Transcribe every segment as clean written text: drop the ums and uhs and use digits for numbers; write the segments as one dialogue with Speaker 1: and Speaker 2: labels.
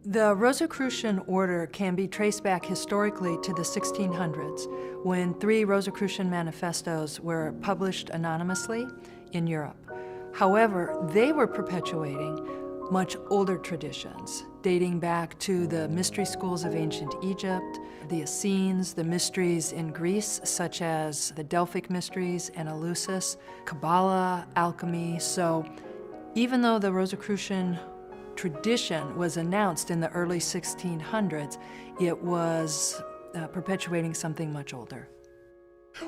Speaker 1: The Rosicrucian order can be traced back historically to the 1600s, when 3 Rosicrucian manifestos were published anonymously in Europe. However, they were perpetuating much older traditions, dating back to the mystery schools of ancient Egypt, the Essenes, the mysteries in Greece, such as the Delphic mysteries and Eleusis, Kabbalah, alchemy. So even though the Rosicrucian tradition was announced in the early 1600s, it was perpetuating something much older.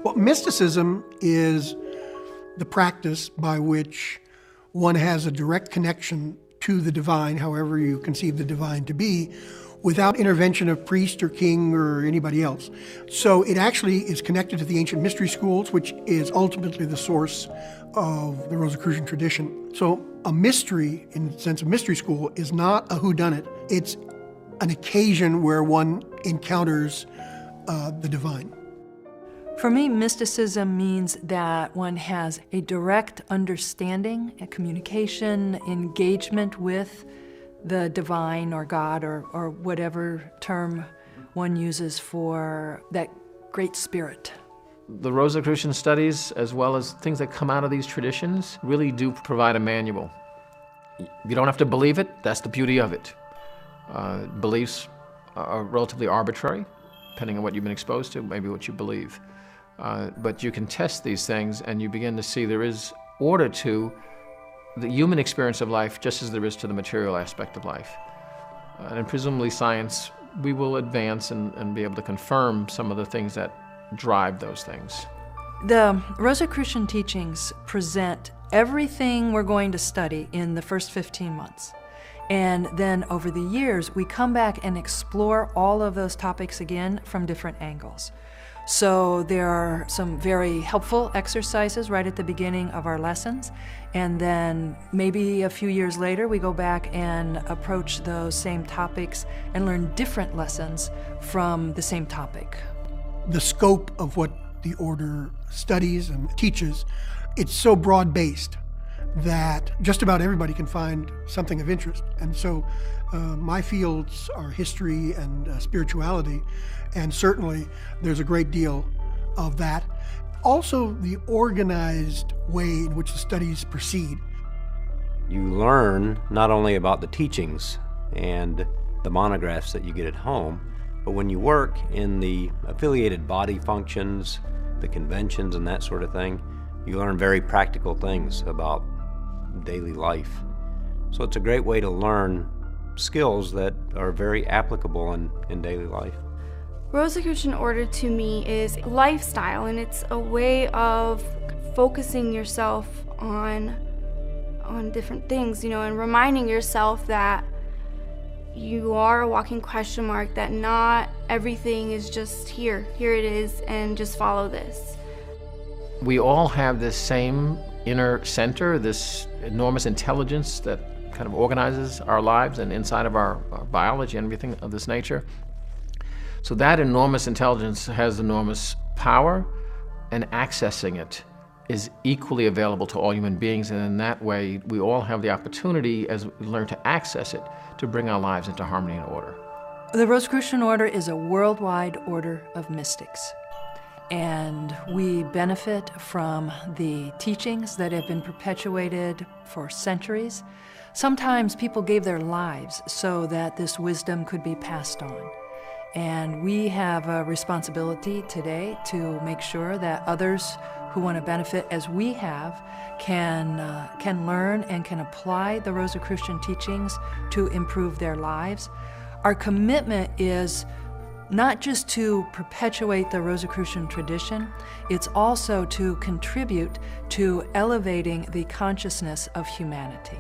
Speaker 2: Well, mysticism is the practice by which one has a direct connection to the divine, however you conceive the divine to be, without intervention of priest or king or anybody else. So it actually is connected to the ancient mystery schools, which is ultimately the source of the Rosicrucian tradition. So a mystery, in the sense of mystery school, is not a whodunit. It's an occasion where one encounters the divine.
Speaker 1: For me, mysticism means that one has a direct understanding, a communication, engagement with the divine or God or whatever term one uses for that great spirit.
Speaker 3: The Rosicrucian studies, as well as things that come out of these traditions, really do provide a manual. You don't have to believe it, that's the beauty of it. Beliefs are relatively arbitrary, depending on what you've been exposed to, maybe what you believe. But you can test these things and you begin to see there is order to the human experience of life just as there is to the material aspect of life. And presumably science, we will advance and be able to confirm some of the things that drive those things.
Speaker 1: The Rosicrucian teachings present everything we're going to study in the first 15 months. And then over the years, we come back and explore all of those topics again from different angles. So there are some very helpful exercises right at the beginning of our lessons, and then maybe a few years later we go back and approach those same topics and learn different lessons from the same topic.
Speaker 2: The scope of what the order studies and teaches, it's so broad-based that just about everybody can find something of interest. And so my fields are history and spirituality, and certainly there's a great deal of that. Also, the organized way in which the studies proceed.
Speaker 4: You learn not only about the teachings and the monographs that you get at home, but when you work in the affiliated body functions, the conventions and that sort of thing, you learn very practical things about daily life. So it's a great way to learn skills that are very applicable in daily life.
Speaker 5: Rosicrucian order to me is a lifestyle, and it's a way of focusing yourself on different things, and reminding yourself that you are a walking question mark, that not everything is just here it is, and just follow this.
Speaker 3: We all have this same inner center, this enormous intelligence that kind of organizes our lives and inside of our biology and everything of this nature. So that enormous intelligence has enormous power, and accessing it is equally available to all human beings, and in that way we all have the opportunity, as we learn to access it, to bring our lives into harmony and order.
Speaker 1: The Rosicrucian order is a worldwide order of mystics, and we benefit from the teachings that have been perpetuated for centuries. Sometimes people gave their lives so that this wisdom could be passed on. And we have a responsibility today to make sure that others who want to benefit as we have can learn and can apply the Rosicrucian teachings to improve their lives. Our commitment is not just to perpetuate the Rosicrucian tradition, it's also to contribute to elevating the consciousness of humanity.